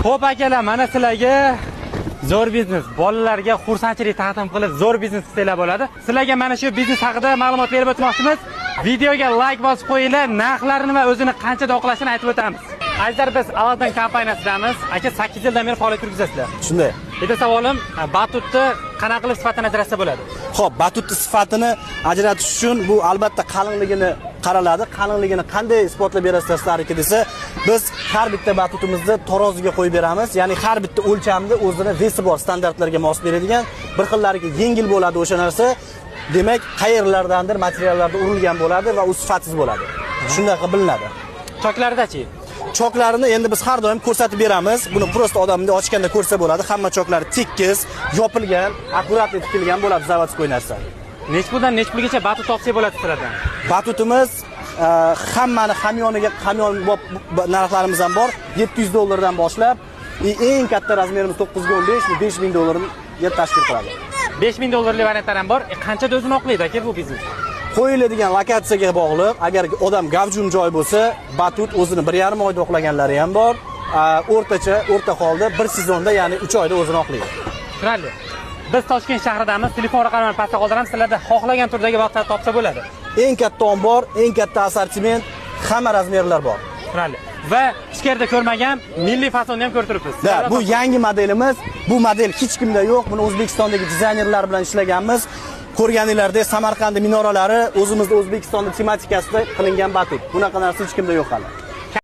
Xo'p akalar, mana sizlarga zo'r biznes, bolalarga xursandchilik taqdim qilib zo'r biznes qilsanglar bo'ladi. Sizlarga mana shu biznes haqida ma'lumot berib o'tmoqchimiz. Videoga like bosib qo'yinglar, narxlarini va o'zini qanchada oqlashini aytib o'tamiz. Azizlar, biz Aladdin kompaniyasidamiz. Aka 8 yildan beri faoliyat yurgizasizlar. Shunday. Bitta savolim, batutni qanaqa qilib sifatini ajratsa bo'ladi? Xo'p, batutni sifatini ajratish uchun bu albatta qalinligini qaraladi. Qalinligini qanday isbotlab berasizlar sizlarga desa, biz har bitta batutimizni taroziga qo'yib beramiz. Ya'ni har bitta o'lchamda o'zini vesi bor, standartlarga mos beradigan, bir xillariga yengil bo'ladi o'sha narsa. Demak, qayerlardandir materiallarda urilgan bo'ladi va u sifatsiz bo'ladi. Shunday qilib bilinadi. Choklarida-chi? Choklarini endi biz har doim ko'rsatib beramiz. Buni prosta odamni ochganda ko'rsa bo'ladi. Hamma choklari tekis, yopilgan, akkuratli tikilgan bo'ladi zavodskiy narsa. Nech puldan nech pulgacha batut topsa bo'ladi sizlardan? Batutimiz hammani hamyoniga hamyon narxlarimiz ham bor. $700 boshlab, eng katta razmerimiz 915, $5000 tashkil qiladi. $5000 variantlar ham bor. Qanchada o'zini oqlaydi aka bu biznes? Qo'yiladigan lokatsiyaga bog'liq. Agar odam gavjum joy bo'lsa, batut o'zini 1,5 oyda oqlaganlari ham bor. O'rta holda bir sezonda, ya'ni 3 oyda o'zini oqlaydi. Tushunarli. Biz Toshkent shahridamiz. Telefon raqamini pastda qoldiramiz. Sizlarda xohlagan turdagi vaqtda topsa bo'ladi. Eng katta ombor, eng katta assortiment, hamma razmerlar bor. Tushunarli. Va ichkarida ko'rmagan milliy fasonni ham ko'rib turibsiz. Bu yangi modelimiz. Bu model hech kimda yo'q. Buni O'zbekistondagi dizaynerlar bilan ishlaganmiz. Ko'rganinglardek Samarqand minoralari o'zimizda O'zbekistonda tematikasida qilingan batut. Bunaqa narsa hech kimda yo'q hali.